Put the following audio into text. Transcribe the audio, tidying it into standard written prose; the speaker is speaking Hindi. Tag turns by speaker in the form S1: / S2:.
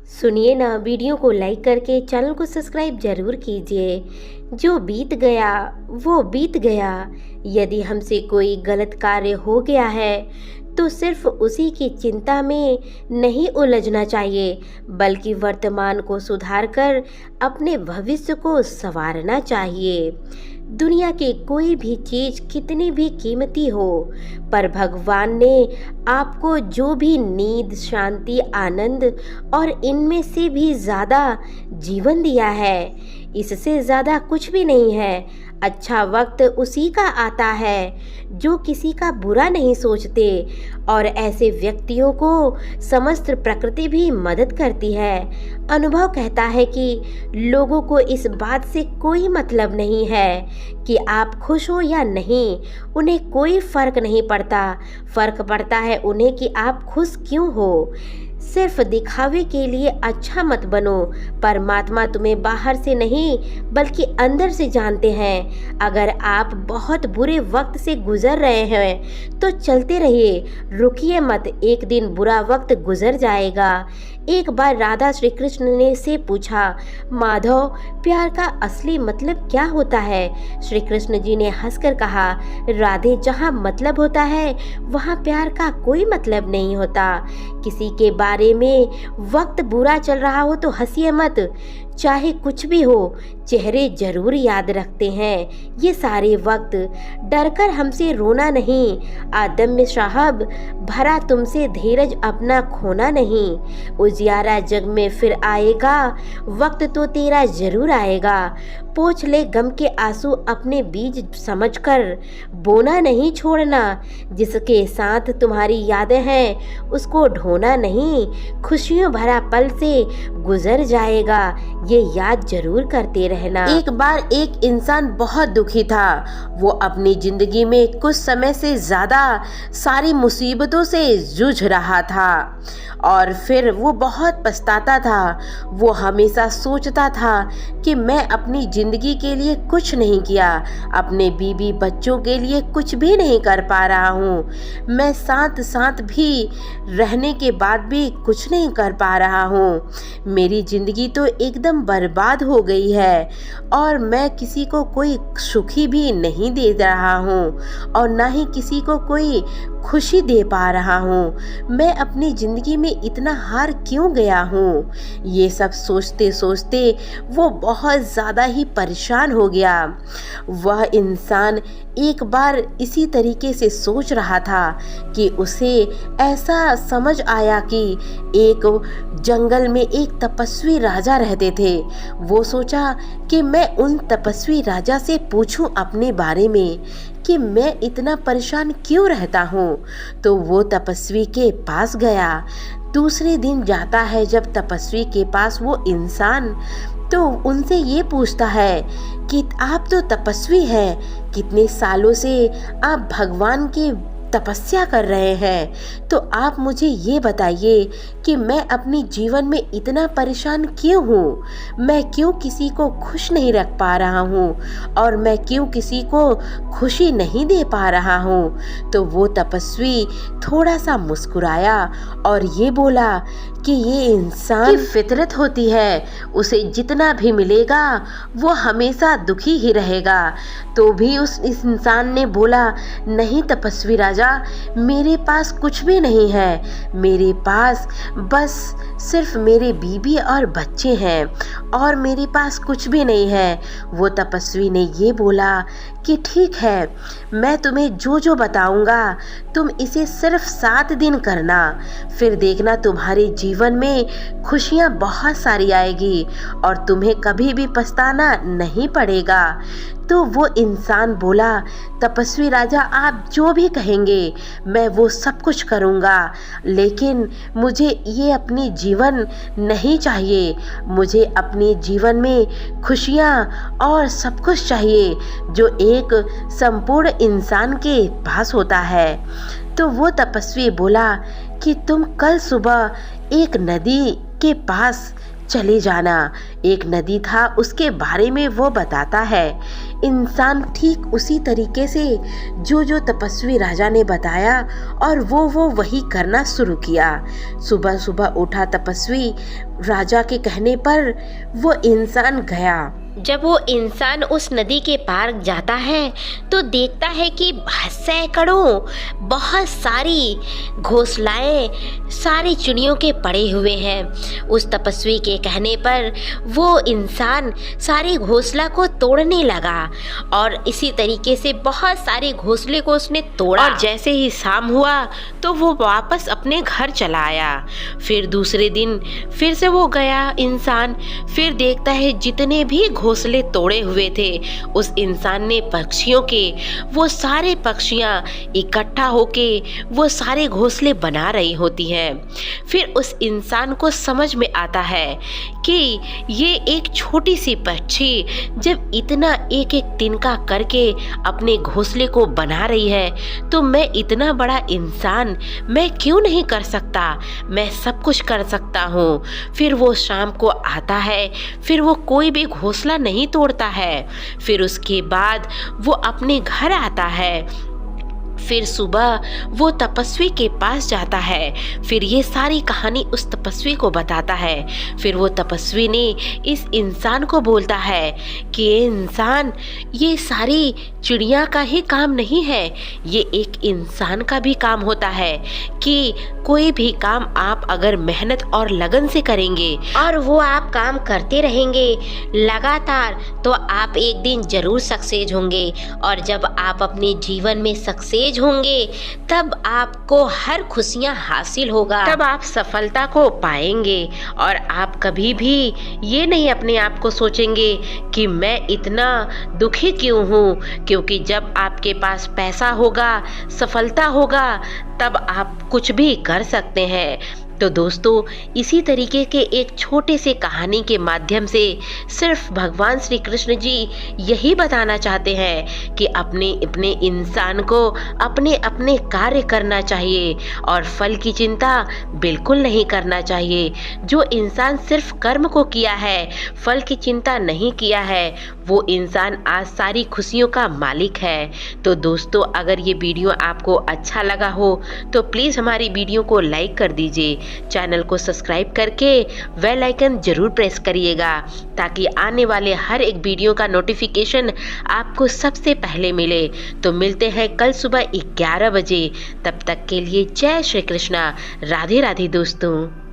S1: सुनिए ना, वीडियो को लाइक करके चैनल को सब्सक्राइब जरूर कीजिए। जो बीत गया वो बीत गया। यदि हमसे कोई गलत कार्य हो गया है तो सिर्फ उसी की चिंता में नहीं उलझना चाहिए, बल्कि वर्तमान को सुधार कर अपने भविष्य को संवारना चाहिए। दुनिया की कोई भी चीज़ कितनी भी कीमती हो, पर भगवान ने आपको जो भी नींद, शांति, आनंद और इनमें से भी ज़्यादा जीवन दिया है, इससे ज़्यादा कुछ भी नहीं है। अच्छा वक्त उसी का आता है जो किसी का बुरा नहीं सोचते, और ऐसे व्यक्तियों को समस्त प्रकृति भी मदद करती है। अनुभव कहता है कि लोगों को इस बात से कोई मतलब नहीं है कि आप खुश हो या नहीं, उन्हें कोई फर्क नहीं पड़ता। फर्क पड़ता है उन्हें कि आप खुश क्यों हो। सिर्फ दिखावे के लिए अच्छा मत बनो। परमात्मा तुम्हें बाहर से नहीं बल्कि अंदर से जानते हैं। अगर आप बहुत बुरे वक्त से गुजर रहे हैं तो चलते रहिए, रुकिए मत, एक दिन बुरा वक्त गुजर जाएगा। एक बार राधा श्री कृष्ण ने से पूछा, माधव, प्यार का असली मतलब क्या होता है? श्री कृष्ण जी ने हंसकर कहा, राधे, जहाँ मतलब होता है वहाँ प्यार का कोई मतलब नहीं होता। किसी के बारे में वक्त बुरा चल रहा हो तो हंसिए मत, चाहे कुछ भी हो, चेहरे जरूर याद रखते हैं ये सारे वक्त। डरकर हमसे रोना नहीं, आदम साहब, भरा तुमसे धीरज अपना खोना नहीं। उजियारा जग में फिर आएगा, वक्त तो तेरा जरूर आएगा। पोंछ ले गम के आंसू अपने बीज समझकर, बोना नहीं छोड़ना। जिसके साथ तुम्हारी यादें हैं उसको ढोना नहीं, खुशियों भरा पल से गुजर जाएगा, ये याद जरूर करते रहना। एक बार एक इंसान बहुत दुखी था। वो अपनी जिंदगी में कुछ समय से ज्यादा सारी मुसीबतों से जूझ रहा था और फिर वो बहुत पछताता था। वो हमेशा सोचता था कि मैं अपनी जिंदगी के लिए कुछ नहीं किया, अपने बीवी बच्चों के लिए कुछ भी नहीं कर पा रहा हूँ, मैं साथ साथ भी रहने के बाद भी कुछ नहीं कर पा रहा हूँ। मेरी जिंदगी तो एकदम बर्बाद हो गई है और मैं किसी को कोई सुखी भी नहीं दे रहा हूँ और ना ही किसी को कोई खुशी दे पा रहा हूँ। मैं अपनी ज़िंदगी में इतना हार क्यों गया हूँ? ये सब सोचते सोचते वो बहुत ज़्यादा ही परेशान हो गया। वह इंसान एक बार इसी तरीके से सोच रहा था कि उसे ऐसा समझ आया कि एक जंगल में एक तपस्वी राजा रहते थे। वो सोचा कि मैं उन तपस्वी राजा से पूछूं अपने बारे में कि मैं इतना परेशान क्यों रहता हूँ। तो वो तपस्वी के पास गया। दूसरे दिन जाता है जब तपस्वी के पास वो इंसान, तो उनसे ये पूछता है कि आप तो तपस्वी हैं, कितने सालों से आप भगवान के तपस्या कर रहे हैं, तो आप मुझे ये बताइए कि मैं अपनी जीवन में इतना परेशान क्यों हूँ? मैं क्यों किसी को खुश नहीं रख पा रहा हूँ और मैं क्यों किसी को खुशी नहीं दे पा रहा हूँ? तो वो तपस्वी थोड़ा सा मुस्कुराया और ये बोला कि ये इंसान की फितरत होती है, उसे जितना भी मिलेगा वो हमेशा दुखी ही रहेगा। तो भी उस इंसान ने बोला, नहीं तपस्वी राजा, मेरे पास कुछ भी नहीं है, मेरे पास बस सिर्फ मेरे बीबी और बच्चे हैं और मेरे पास कुछ भी नहीं है। वो तपस्वी ने ये बोला कि ठीक है, मैं तुम्हें जो जो बताऊंगा तुम इसे सिर्फ 7 दिन करना, फिर देखना तुम्हारे जीवन में खुशियां बहुत सारी आएगी और तुम्हें कभी भी पछताना नहीं पड़ेगा। तो वो इंसान बोला, तपस्वी राजा, आप जो भी कहेंगे मैं वो सब कुछ करूँगा, लेकिन मुझे ये अपनी जीवन नहीं चाहिए। मुझे अपने जीवन में खुशियाँ और सब कुछ चाहिए जो एक संपूर्ण इंसान के पास होता है। तो वो तपस्वी बोला कि तुम कल सुबह एक नदी के पास चले जाना। एक नदी था, उसके बारे में वो बताता है।
S2: इंसान ठीक उसी तरीके से जो तपस्वी राजा ने बताया और वो वही करना शुरू किया। सुबह सुबह उठा तपस्वी, राजा के कहने पर वो इंसान गया।
S1: जब वो इंसान उस नदी के पार जाता है तो देखता है कि सैकड़ों बहुत सारी घोंसलाएं सारी चिड़ियों के पड़े हुए हैं। उस तपस्वी के कहने पर वो इंसान सारे घोंसला को तोड़ने लगा और इसी तरीके से बहुत सारे घोंसले को उसने तोड़ा और जैसे ही शाम हुआ तो वो वापस अपने घर चला आया। फिर दूसरे दिन फिर से वो गया इंसान, फिर देखता है जितने भी घोंसले तोड़े हुए थे उस इंसान ने पक्षियों के वो सारे पक्षियां इकट्ठा होके वो सारे घोंसले बना रही होती हैं। फिर उस इंसान को समझ में आता है कि ये एक छोटी सी पक्षी जब इतना एक एक तिनका करके अपने घोंसले को बना रही है तो मैं इतना बड़ा इंसान मैं क्यों नहीं कर सकता, मैं सब कुछ कर सकता हूँ। फिर वो शाम को आता है, फिर वो कोई भी घोंसला नहीं तोड़ता है। फिर उसके बाद वो अपने घर आता है। फिर सुबह वो तपस्वी के पास जाता है, फिर ये सारी कहानी उस तपस्वी को बताता है। फिर वो तपस्वी ने इस इंसान को बोलता है कि ये इंसान, ये सारी चिड़िया का ही काम नहीं है, ये एक इंसान का भी काम होता है कि कोई भी काम आप अगर मेहनत और लगन से करेंगे और वो आप काम करते रहेंगे लगातार तो आप एक दिन जरूर सक्सेस होंगे। और जब आप अपने जीवन में सक्सेस होंगे तब आपको हर खुशियां हासिल होगा, तब आप सफलता को पाएंगे और आप कभी भी ये नहीं अपने आप को सोचेंगे कि मैं इतना दुखी क्यों हूँ, क्योंकि जब आपके पास पैसा होगा, सफलता होगा, तब आप कुछ भी कर सकते हैं। तो दोस्तों, इसी तरीके के एक छोटे से कहानी के माध्यम से सिर्फ भगवान श्री कृष्ण जी यही बताना चाहते हैं कि अपने अपने इंसान को अपने अपने कार्य करना चाहिए और फल की चिंता बिल्कुल नहीं करना चाहिए। जो इंसान सिर्फ कर्म को किया है, फल की चिंता नहीं किया है, वो इंसान आज सारी खुशियों का मालिक है। तो दोस्तों, अगर ये वीडियो आपको अच्छा लगा हो तो प्लीज़ हमारी वीडियो को लाइक कर दीजिए, चैनल को सब्सक्राइब करके बेल आइकन जरूर प्रेस करिएगा ताकि आने वाले हर एक वीडियो का नोटिफिकेशन आपको सबसे पहले मिले। तो मिलते हैं कल सुबह 11 बजे, तब तक के लिए जय श्री कृष्णा, राधे राधे दोस्तों।